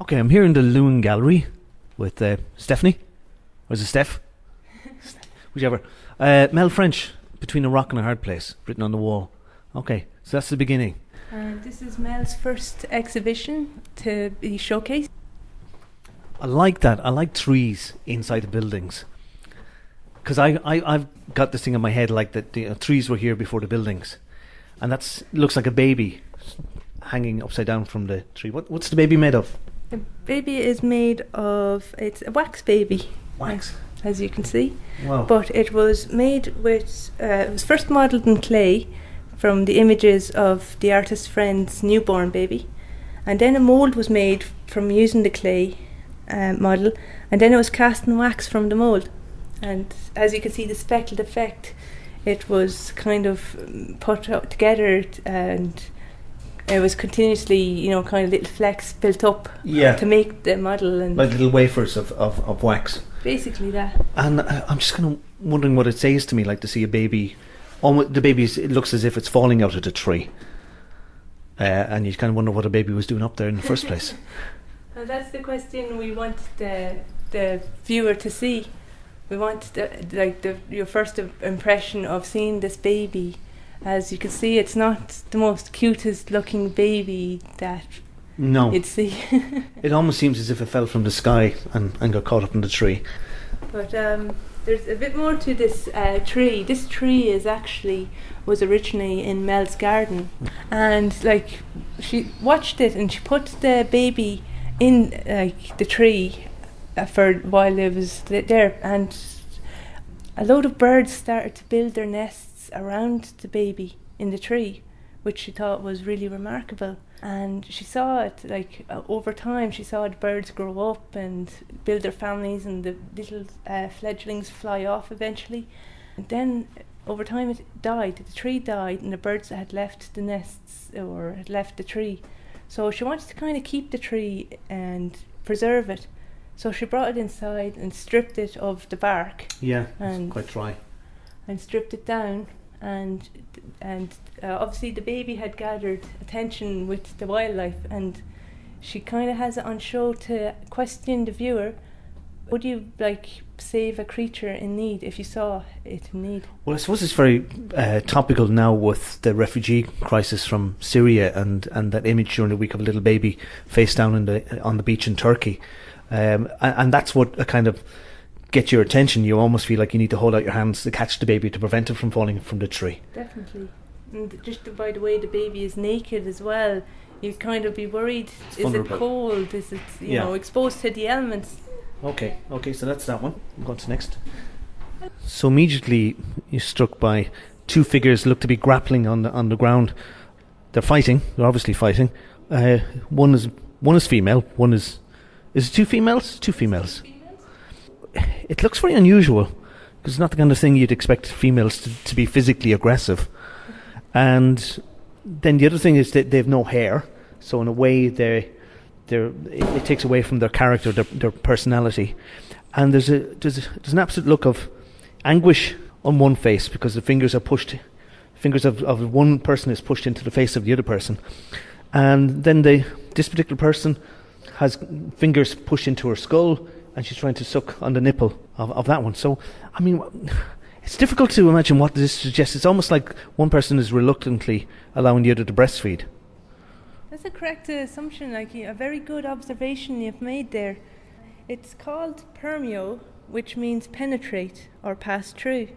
Okay, I'm here in the Luan gallery with Stephanie. Or is it Steph? Whichever. Mel French, Between a Rock and a Hard Place, written on the wall. Okay, so that's the beginning. And this is Mel's first exhibition to be showcased. I like that. I like trees inside the buildings. Because I've got this thing in my head like that the trees were here before the buildings. And that looks like a baby hanging upside down from the tree. What's the baby made of? The baby is made of, it's a wax baby. Wax? As you can see. Wow. But it was made with, it was first modelled in clay from the images of the artist's friend's newborn baby. And then a mould was made from using the clay model, and then it was cast in wax from the mould. And as you can see, the speckled effect, it was kind of put together, and it was continuously, kind of little flecks built up to make the model. And like little wafers of wax. Basically that. And I'm just kind of wondering what it says to me, like to see a baby. The baby, it looks as if it's falling out of the tree. And you kind of wonder what a baby was doing up there in the first place. Well, that's the question we want the viewer to see. We want your first impression of seeing this baby. As you can see, it's not the most cutest looking baby that you'd see. It almost seems as if it fell from the sky and got caught up in the tree. But there's a bit more to this tree. This tree was originally in Mel's garden, and she watched it and she put the baby in the tree for while it was there, and a load of birds started to build their nests around the baby in the tree, which she thought was really remarkable. And she saw it over time. She saw the birds grow up and build their families, and the little fledglings fly off eventually. And then over time it died. The tree died, and the birds had left the nests or had left the tree. So she wanted to kind of keep the tree and preserve it. So she brought it inside and stripped it of the bark. Yeah, it's quite dry. And stripped it down, and obviously the baby had gathered attention with the wildlife, and she kind of has it on show to question the viewer. Would you save a creature in need if you saw it in need? Well, I suppose it's very topical now with the refugee crisis from Syria and that image during the week of a little baby face down on the beach in Turkey. And that's what kind of gets your attention. You almost feel like you need to hold out your hands to catch the baby to prevent it from falling from the tree. Definitely. And just by the way the baby is naked as well, you'd kind of be worried, is it cold, is it exposed to the elements? Okay, so that's that one. I'm going to next. So immediately you're struck by two figures look to be grappling on the ground. They're fighting. They're obviously fighting. One is female. One is it two females? Two females. It looks very unusual because it's not the kind of thing you'd expect females to be physically aggressive. And then the other thing is that they have no hair, so in a way it takes away from their character, their personality. And there's an absolute look of anguish on one face because the fingers of one person is pushed into the face of the other person, and then this particular person has fingers pushed into her skull, and she's trying to suck on the nipple of that one. So, I mean, it's difficult to imagine what this suggests. It's almost like one person is reluctantly allowing the other to breastfeed. That's a correct assumption, a very good observation you've made there. It's called permeo, which means penetrate or pass through,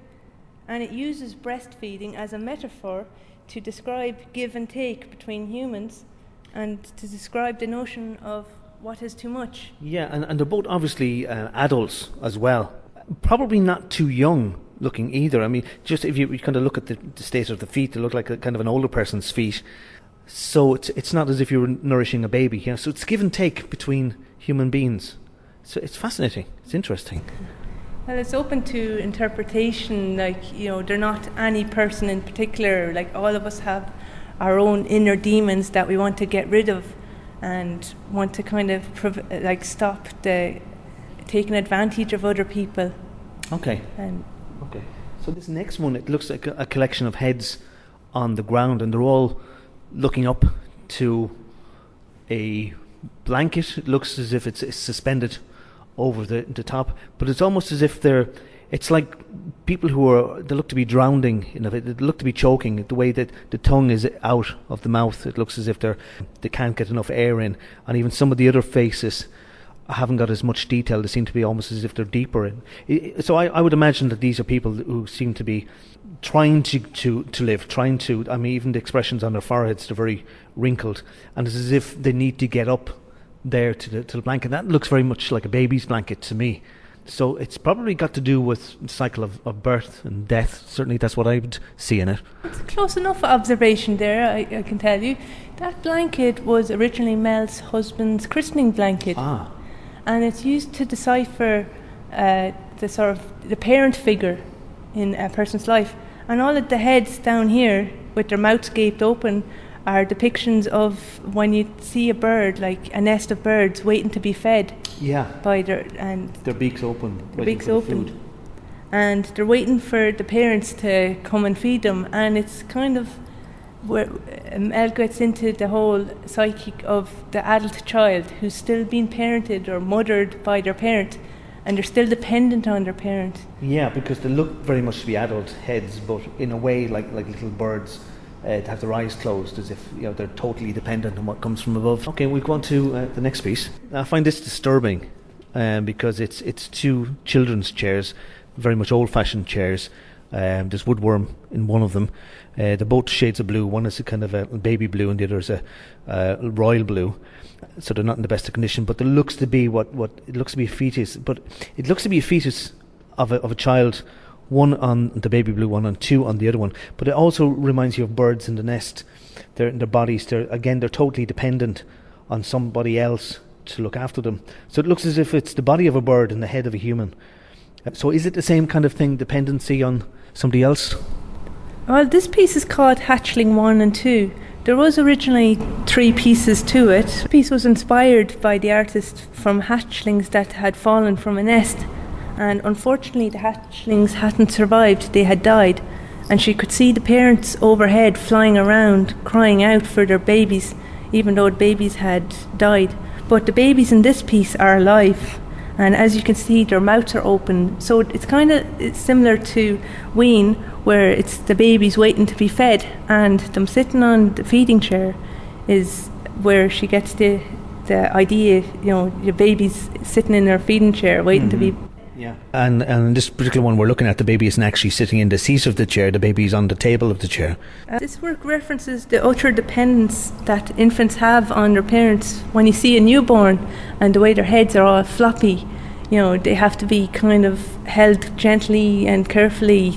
and it uses breastfeeding as a metaphor to describe give and take between humans and to describe the notion of what is too much. Yeah, and they're both obviously adults as well. Probably not too young looking either. I mean, just if you kind of look at the state of the feet, they look like a kind of an older person's feet. So it's not as if you were nourishing a baby. Yeah. So it's give and take between human beings. So it's fascinating. It's interesting. Well, it's open to interpretation. They're not any person in particular. All of us have our own inner demons that we want to get rid of, and want to kind of stop the taking advantage of other people. Okay. Okay. So this next one, it looks like a collection of heads on the ground, and they're all looking up to a blanket. It looks as if it's suspended over the top, but it's almost as if it's like people they look to be drowning, they look to be choking, the way that the tongue is out of the mouth. It looks as if they can't get enough air in, and even some of the other faces haven't got as much detail. They seem to be almost as if they're deeper in. So I would imagine that these are people who seem to be trying to live, even the expressions on their foreheads, they're very wrinkled, and it's as if they need to get up there to the blanket. That looks very much like a baby's blanket to me. So it's probably got to do with the cycle of birth and death. Certainly that's what I would see in it. It's a close enough observation there, I can tell you. That blanket was originally Mel's husband's christening blanket. And it's used to decipher the parent figure in a person's life. And all of the heads down here with their mouths gaped open are depictions of when you see a bird, like a nest of birds waiting to be fed. Yeah. By their beaks open. Their beaks open. Food. And they're waiting for the parents to come and feed them. And it's kind of where Mel gets into the whole psyche of the adult child who's still being parented or mothered by their parent, and they're still dependent on their parent. Yeah, because they look very much to be adult heads, but in a way like little birds. To have their eyes closed, as if they're totally dependent on what comes from above. Okay, we'll go on to the next piece. I find this disturbing because it's two children's chairs, very much old-fashioned chairs. There's woodworm in one of them. They're both shades of blue. One is a kind of a baby blue, and the other is a royal blue. So they're not in the best of condition. But there looks to be what it looks to be a fetus. But it looks to be a fetus of a child. One on the baby blue, one on two on the other one. But it also reminds you of birds in the nest. They're in their bodies. They're totally dependent on somebody else to look after them. So it looks as if it's the body of a bird and the head of a human. So is it the same kind of thing, dependency on somebody else? Well, this piece is called Hatchling One and Two. There was originally 3 pieces to it. The piece was inspired by the artist from hatchlings that had fallen from a nest. And unfortunately the hatchlings hadn't survived, they had died, and she could see the parents overhead flying around crying out for their babies, even though the babies had died. But the babies in this piece are alive, and as you can see their mouths are open, so it's similar to Wean, where it's the babies waiting to be fed, and them sitting on the feeding chair is where she gets the idea, your baby's sitting in their feeding chair waiting to be. Yeah, and in this particular one we're looking at, the baby isn't actually sitting in the seat of the chair, the baby is on the table of the chair. This work references the utter dependence that infants have on their parents. When you see a newborn and the way their heads are all floppy, they have to be kind of held gently and carefully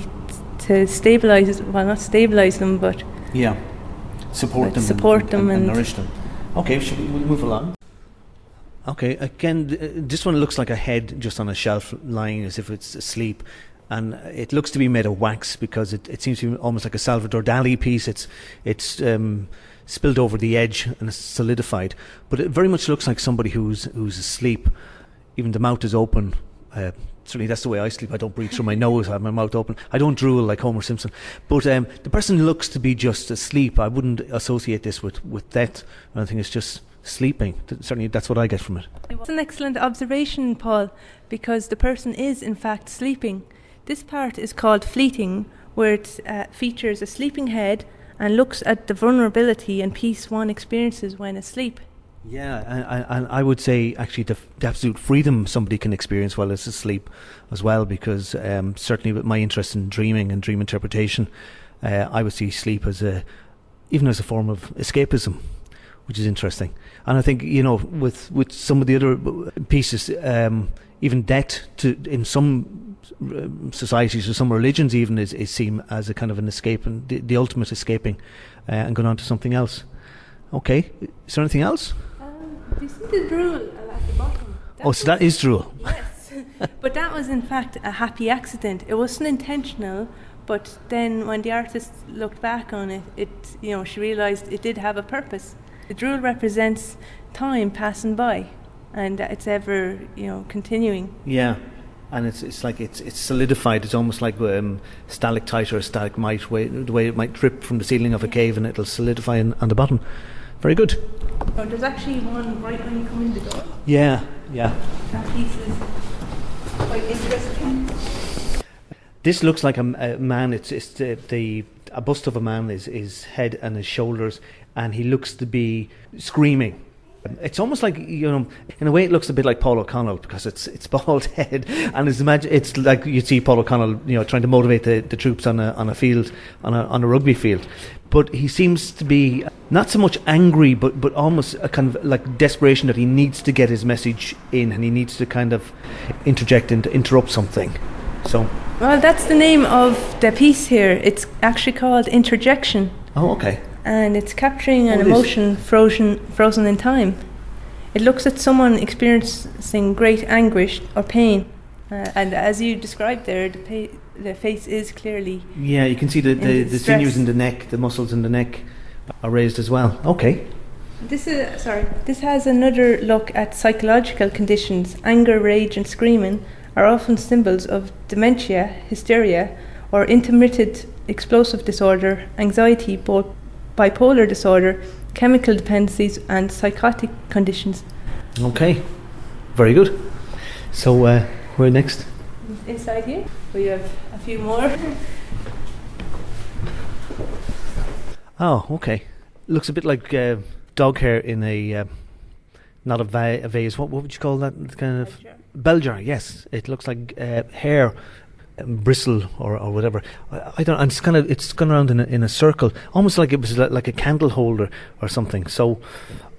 to not stabilise them, but support them and nourish them. Okay, should we move along? Okay, again, this one looks like a head just on a shelf lying as if it's asleep, and it looks to be made of wax because it seems to be almost like a Salvador Dali piece. It's spilled over the edge and it's solidified, but it very much looks like somebody who's asleep. Even the mouth is open. Certainly that's the way I sleep. I don't breathe through my nose, I have my mouth open. I don't drool like Homer Simpson. But the person looks to be just asleep. I wouldn't associate this with death. I think it's just sleeping. Certainly that's what I get from it. It's an excellent observation, Paul, because the person is in fact sleeping. This part is called fleeting, where it features a sleeping head and looks at the vulnerability and peace one experiences when asleep. Yeah, and I would say actually the absolute freedom somebody can experience while it's asleep as well, because certainly with my interest in dreaming and dream interpretation, I would see sleep even as a form of escapism, which is interesting. And I think, with some of the other pieces, even death in some societies or some religions even is seen as a kind of an escape, and the ultimate escaping and going on to something else. Okay, is there anything else? Do you see the drool at the bottom? So that is drool. Yes, but that was in fact a happy accident. It wasn't intentional, but then when the artist looked back on it, she realised it did have a purpose. The drool represents time passing by, and it's ever, continuing. Yeah, and it's like it's solidified. It's almost like stalactite or stalagmite, the way it might drip from the ceiling of a cave, and it'll solidify on the bottom. Very good. Oh, there's actually one right when you come in the door. Yeah. That piece is quite interesting. This looks like a man. It's a bust of a man is his head and his shoulders, and he looks to be screaming. It's almost like, in a way, it looks a bit like Paul O'Connell because it's bald head, and it's like you see Paul O'Connell, trying to motivate the troops on a field, on a rugby field. But he seems to be not so much angry, but almost a kind of like desperation that he needs to get his message in, and he needs to kind of interject and interrupt something. So. Well, that's the name of the piece here. It's actually called Interjection. Oh, okay. And it's capturing an emotion frozen in time. It looks at someone experiencing great anguish or pain, and as you described there, the face is clearly. Yeah, you can see the sinews in the neck, the muscles in the neck are raised as well. Okay. This has another look at psychological conditions. Anger, rage, and screaming are often symbols of dementia, hysteria, or intermittent explosive disorder, anxiety, both bipolar disorder, chemical dependencies, and psychotic conditions. Okay, very good. So where next? Inside here, we have a few more. Oh, okay. Looks a bit like dog hair in a not a vase. What would you call that? Kind of bell jar. Yes, it looks like hair. Bristle or whatever. I don't. And it's gone around in a circle, almost like it was like a candle holder or something. So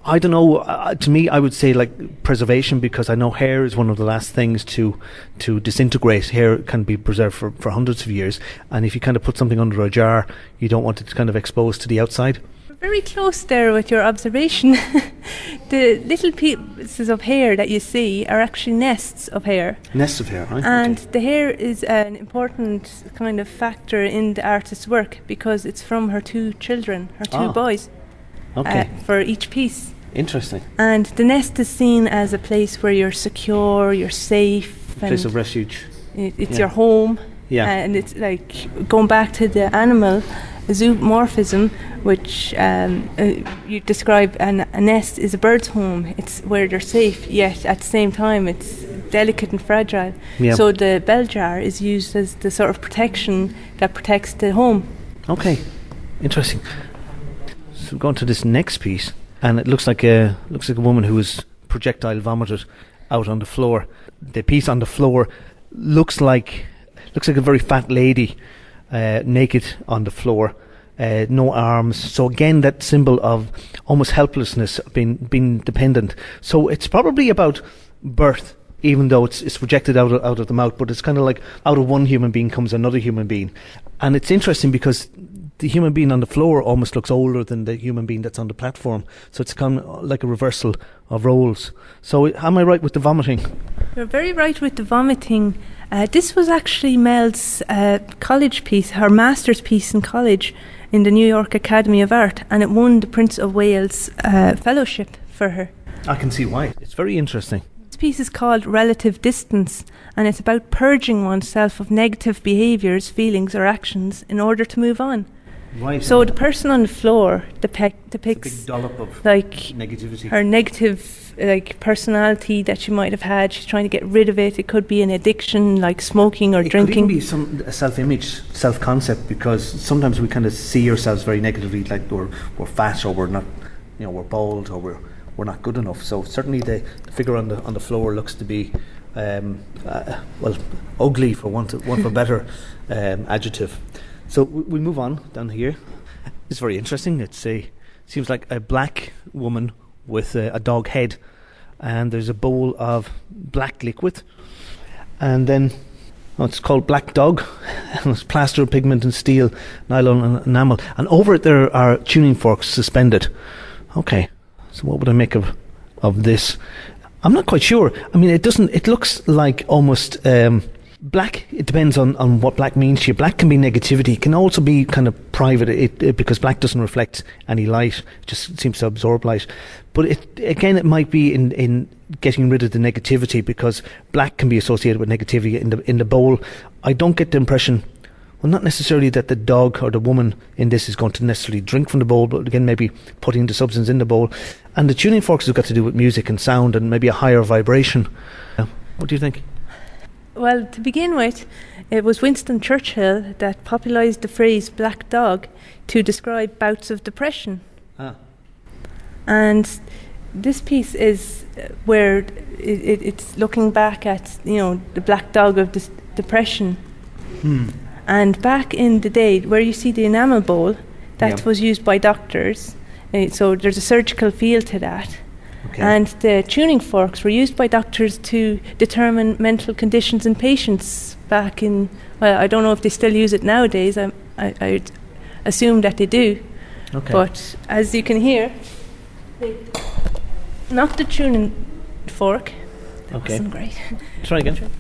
I don't know. To me, I would say like preservation, because I know hair is one of the last things to disintegrate. Hair can be preserved for hundreds of years, and if you kind of put something under a jar, you don't want it to kind of exposed to the outside. Very close there with your observation. The little pieces of hair that you see are actually nests of hair. Nests of hair, right? And okay. The hair is an important kind of factor in the artist's work because it's from her two children, her two boys, for each piece. Interesting. And the nest is seen as a place where you're secure, you're safe. A place of refuge. It's your home. Yeah. And it's like going back to the animal zoomorphism, which you describe, a nest is a bird's home. It's where they're safe, yet at the same time it's delicate and fragile. Yeah. So the bell jar is used as the sort of protection that protects the home. Okay, interesting. So we're going to this next piece, and it looks like a woman who was projectile vomited out on the floor. The piece on the floor looks like a very fat lady, naked on the floor, no arms. So again, that symbol of almost helplessness, being dependent. So it's probably about birth, even though it's projected out of the mouth. But it's kind of like out of one human being comes another human being, and it's interesting because the human being on the floor almost looks older than the human being that's on the platform. So it's kind of like a reversal of roles. So am I right with the vomiting? You're very right with the vomiting. This was actually Mel's college piece, her master's piece in college in the New York Academy of Art, and it won the Prince of Wales fellowship for her. I can see why. It's very interesting. This piece is called Relative Distance, and it's about purging oneself of negative behaviours, feelings or actions in order to move on. Right. So the person on the floor depicts a big dollop of like negativity. Her negative personality that she might have had. She's trying to get rid of it. It could be an addiction like smoking or drinking. It could even be a self-image, self-concept, because sometimes we kind of see ourselves very negatively, like we're fat or we're not, we're bald or we're not good enough. So certainly the figure on the floor looks to be ugly, for want for better adjective. So we move on down here. It's very interesting. Seems like a black woman with a dog head, and there's a bowl of black liquid, and then it's called Black Dog, and it's plaster, pigment and steel, nylon and enamel, and over it there are tuning forks suspended. Okay, so what would I make of this? I'm not quite sure. I mean, it looks like almost black. It depends on what black means to you. Black can be negativity. It can also be kind of private, because black doesn't reflect any light. It just seems to absorb light. But it might be in getting rid of the negativity, because black can be associated with negativity in the bowl. I don't get the impression well, not necessarily that the dog or the woman in this is going to necessarily drink from the bowl, but again, maybe putting the substance in the bowl. And the tuning forks have got to do with music and sound and maybe a higher vibration. What do you think? Well, to begin with, it was Winston Churchill that popularised the phrase black dog to describe bouts of depression. And this piece is where it's looking back at, the black dog of depression. And back in the day, where you see the enamel bowl, that was used by doctors. So there's a surgical feel to that. Okay. And the tuning forks were used by doctors to determine mental conditions in patients back in, well, I don't know if they still use it nowadays. I assume that they do. Okay. But as you can hear, not the tuning fork. That wasn't great. Try again.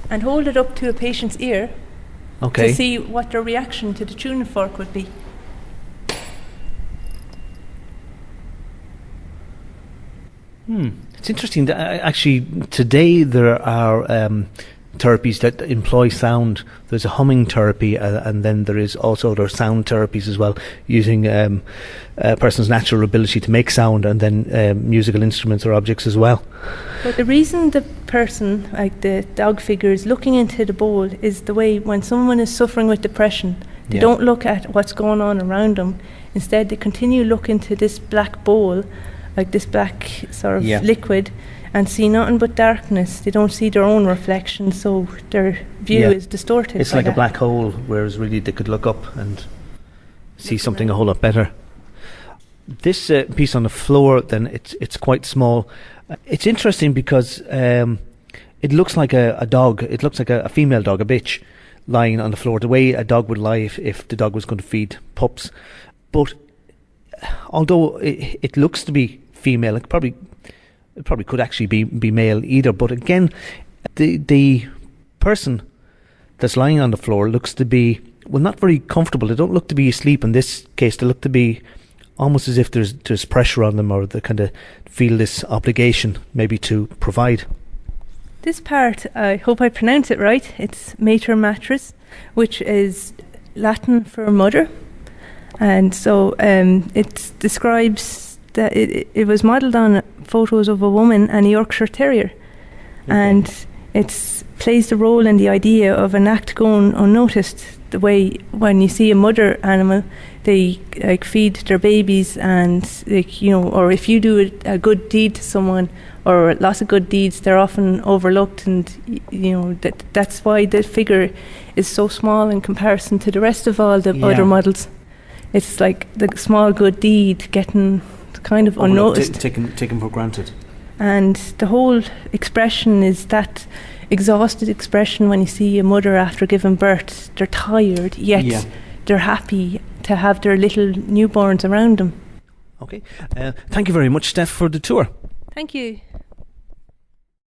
And hold it up to a patient's ear to see what their reaction to the tuning fork would be. It's interesting that actually today there are therapies that employ sound. There's a humming therapy, and then there are sound therapies as well, using a person's natural ability to make sound, and then musical instruments or objects as well. But the reason the person, like the dog figure, is looking into the bowl is the way when someone is suffering with depression, they don't look at what's going on around them. Instead, they continue look into this black bowl, like this black sort of liquid, and see nothing but darkness. They don't see their own reflection, so their view is distorted. It's like a black hole, whereas really they could look up and see something a whole lot better. This piece on the floor, then, it's quite small. It's interesting because it looks like a dog. It looks like a female dog, a bitch, lying on the floor, the way a dog would lie if the dog was going to feed pups. But although it looks to be female, it probably could actually be male either. But again, the person that's lying on the floor looks to be, well, not very comfortable. They don't look to be asleep in this case. They look to be almost as if there's pressure on them, or they kind of feel this obligation maybe to provide. This part, I hope I pronounce it right, it's mater matris, which is Latin for mother. And so it describes that it was modelled on photos of a woman and a Yorkshire Terrier. And it plays the role in the idea of an act going unnoticed. The way when you see a mother animal, they feed their babies, and or if you do a good deed to someone, or lots of good deeds, they're often overlooked, and that's why the figure is so small in comparison to the rest of all the other models. It's like the small good deed getting kind of unnoticed, taken for granted. And the whole expression is that exhausted expression when you see a mother after giving birth. They're tired, yet they're happy to have their little newborns around them. Okay. Thank you very much, Steph, for the tour. Thank you.